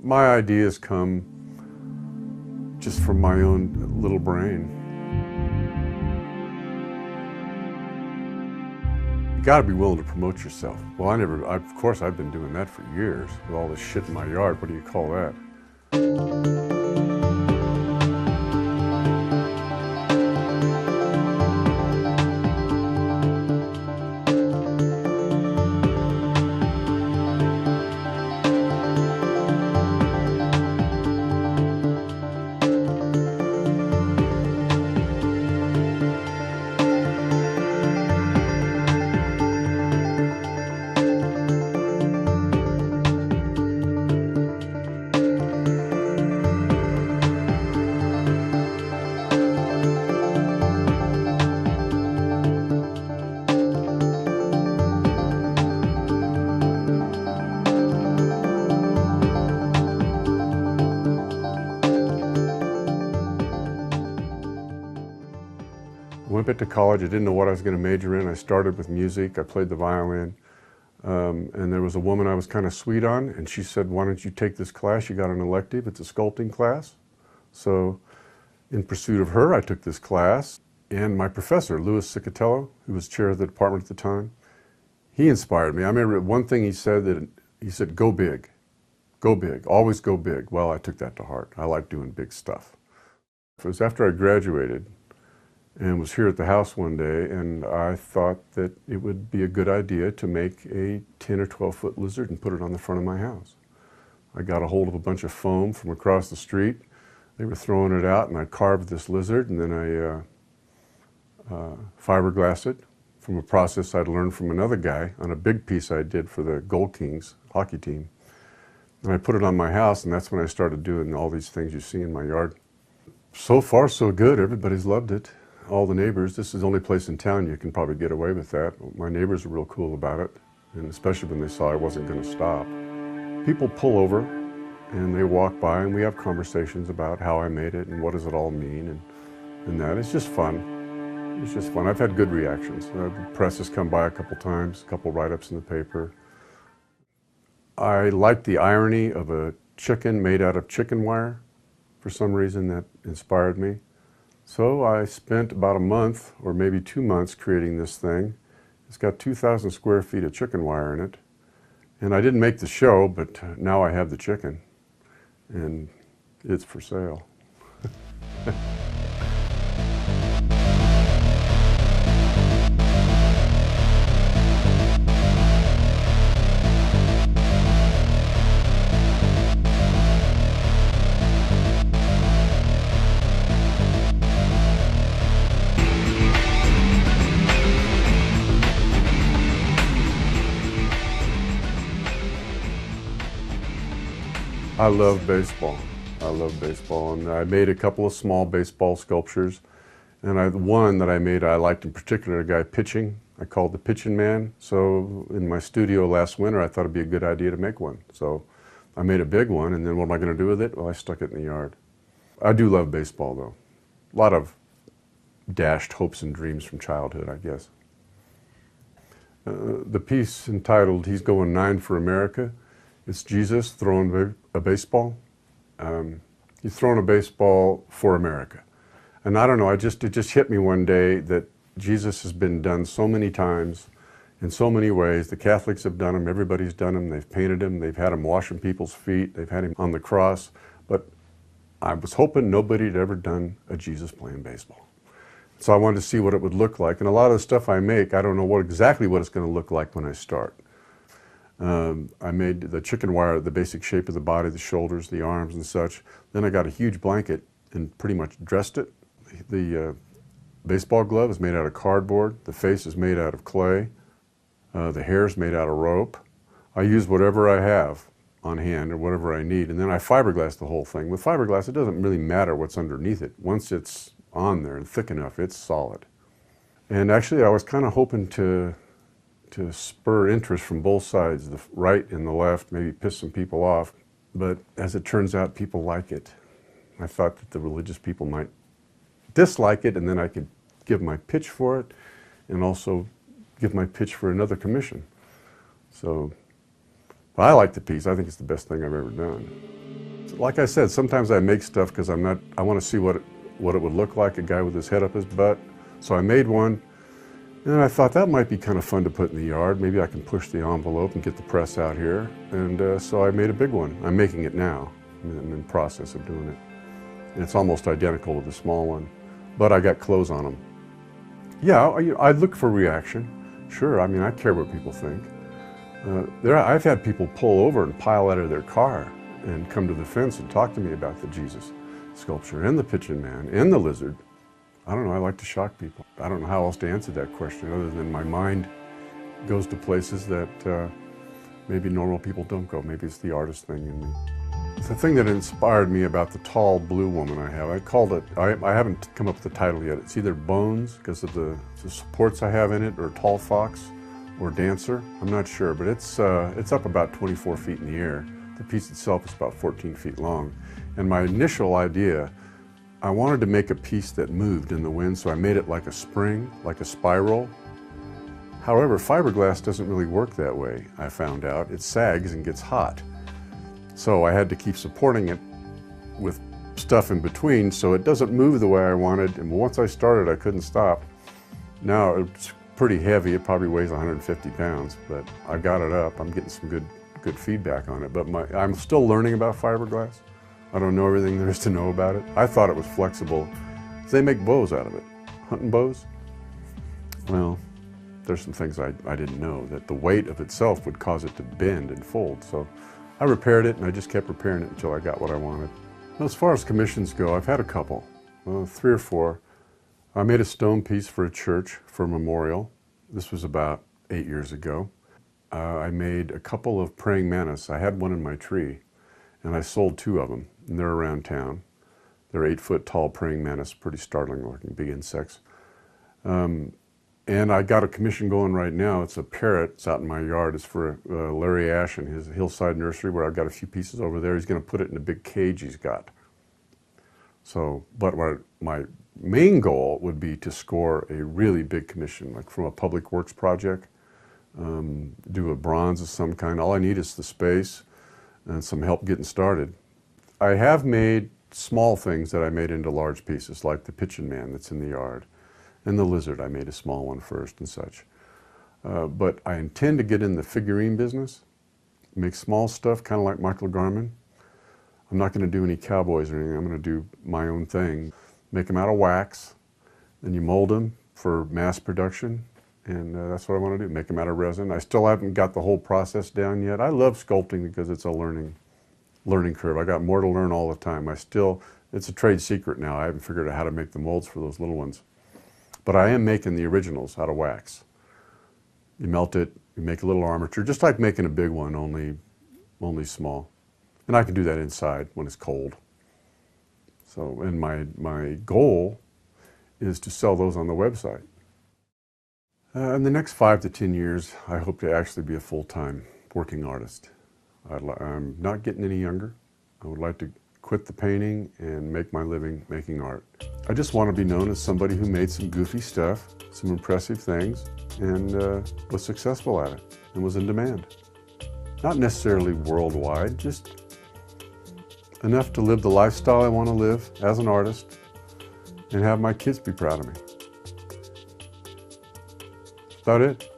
My ideas come just from my own little brain. You gotta be willing to promote yourself. Well, of course I've been doing that for years with all this shit in my yard. What do you call that? I went back to college. I didn't know what I was going to major in. I started with music. I played the violin. And there was a woman I was kind of sweet on, and she said, "Why don't you take this class? You got an elective. It's a sculpting class." So in pursuit of her, I took this class. And my professor, Louis Cicatello, who was chair of the department at the time, he inspired me. I remember one thing he said, go big, always go big. Well, I took that to heart. I like doing big stuff. It was after I graduated and was here at the house one day, and I thought that it would be a good idea to make a 10 or 12-foot lizard and put it on the front of my house. I got a hold of a bunch of foam from across the street. They were throwing it out, and I carved this lizard, and then I fiberglassed it from a process I'd learned from another guy on a big piece I did for the Gold Kings hockey team. And I put it on my house, and that's when I started doing all these things you see in my yard. So far, so good. Everybody's loved it. All the neighbors. This is the only place in town you can probably get away with that. My neighbors were real cool about it, and especially when they saw I wasn't going to stop. People pull over and they walk by, and we have conversations about how I made it and what does it all mean and that. It's just fun. It's just fun. I've had good reactions. The press has come by a couple times, a couple write-ups in the paper. I like the irony of a chicken made out of chicken wire. For some reason that inspired me. So I spent about a month or maybe 2 months creating this thing. It's got 2,000 square feet of chicken wire in it. And I didn't make the show, but now I have the chicken. And it's for sale. I love baseball. I love baseball, and I made a couple of small baseball sculptures. And one that I made, I liked in particular, a guy pitching. I called the Pitching Man. So in my studio last winter, I thought it'd be a good idea to make one. So I made a big one, and then what am I going to do with it? Well, I stuck it in the yard. I do love baseball, though. A lot of dashed hopes and dreams from childhood, I guess. The piece entitled, "He's Going 9 for America." It's Jesus throwing a baseball. He's throwing a baseball for America. And I don't know, it just hit me one day that Jesus has been done so many times, in so many ways. The Catholics have done him, everybody's done him, they've painted him, they've had him washing people's feet, they've had him on the cross. But I was hoping nobody had ever done a Jesus playing baseball. So I wanted to see what it would look like. And a lot of the stuff I make, I don't know exactly what it's going to look like when I start. I made the chicken wire, the basic shape of the body, the shoulders, the arms and such. Then I got a huge blanket and pretty much dressed it. The baseball glove is made out of cardboard. The face is made out of clay. The hair is made out of rope. I use whatever I have on hand or whatever I need. And then I fiberglass the whole thing. With fiberglass, it doesn't really matter what's underneath it. Once it's on there and thick enough, it's solid. And actually, I was kind of hoping to spur interest from both sides, the right and the left, maybe piss some people off. But as it turns out, people like it. I thought that the religious people might dislike it, and then I could give my pitch for it and also give my pitch for another commission. So I like the piece. I think it's the best thing I've ever done. Like I said, sometimes I make stuff because I want to see what it would look like, a guy with his head up his butt. So I made one, and I thought that might be kind of fun to put in the yard. Maybe I can push the envelope and get the press out here. And so I made a big one. I'm making it now. I'm in the process of doing it. And it's almost identical to the small one, but I got clothes on them. Yeah, I look for reaction. Sure, I mean, I care what people think. I've had people pull over and pile out of their car and come to the fence and talk to me about the Jesus sculpture and the Pigeon Man and the lizard. I don't know, I like to shock people. I don't know how else to answer that question other than my mind goes to places that maybe normal people don't go. Maybe it's the artist thing in me. It's the thing that inspired me about the tall blue woman I have. I called it, I haven't come up with the title yet. It's either Bones, because of the supports I have in it, or Tall Fox, or Dancer. I'm not sure, but it's up about 24 feet in the air. The piece itself is about 14 feet long. And my initial idea, I wanted to make a piece that moved in the wind, so I made it like a spring, like a spiral. However, fiberglass doesn't really work that way, I found out. It sags and gets hot. So I had to keep supporting it with stuff in between so it doesn't move the way I wanted. And once I started, I couldn't stop. Now it's pretty heavy. It probably weighs 150 pounds, but I got it up. I'm getting some good feedback on it. But I'm still learning about fiberglass. I don't know everything there is to know about it. I thought it was flexible. They make bows out of it. Hunting bows? Well, there's some things I didn't know, that the weight of itself would cause it to bend and fold. So I repaired it, and I just kept repairing it until I got what I wanted. Well, as far as commissions go, I've had a couple, 3 or 4. I made a stone piece for a church for a memorial. This was about 8 years ago. I made a couple of praying mantis. I had one in my tree, and I sold 2 of them, and they're around town. They're 8-foot tall praying mantis, pretty startling looking, big insects. And I got a commission going right now. It's a parrot. It's out in my yard. It's for Larry Ash and his hillside nursery, where I've got a few pieces over there. He's going to put it in a big cage he's got. So, but my main goal would be to score a really big commission, like from a public works project, do a bronze of some kind. All I need is the space and some help getting started. I have made small things that I made into large pieces, like the Pigeon Man that's in the yard. And the lizard, I made a small one first and such. But I intend to get in the figurine business, make small stuff, kind of like Michael Garman. I'm not going to do any cowboys or anything. I'm going to do my own thing. Make them out of wax, then you mold them for mass production, and that's what I want to do, make them out of resin. I still haven't got the whole process down yet. I love sculpting because it's a learning curve. I got more to learn all the time. It's a trade secret now. I haven't figured out how to make the molds for those little ones. But I am making the originals out of wax. You melt it, you make a little armature, just like making a big one, only small. And I can do that inside when it's cold. So, and my goal is to sell those on the website. In the next 5 to 10 years, I hope to actually be a full-time working artist. I'm not getting any younger. I would like to quit the painting and make my living making art. I just want to be known as somebody who made some goofy stuff, some impressive things, and was successful at it and was in demand. Not necessarily worldwide, just enough to live the lifestyle I want to live as an artist and have my kids be proud of me. That's about it.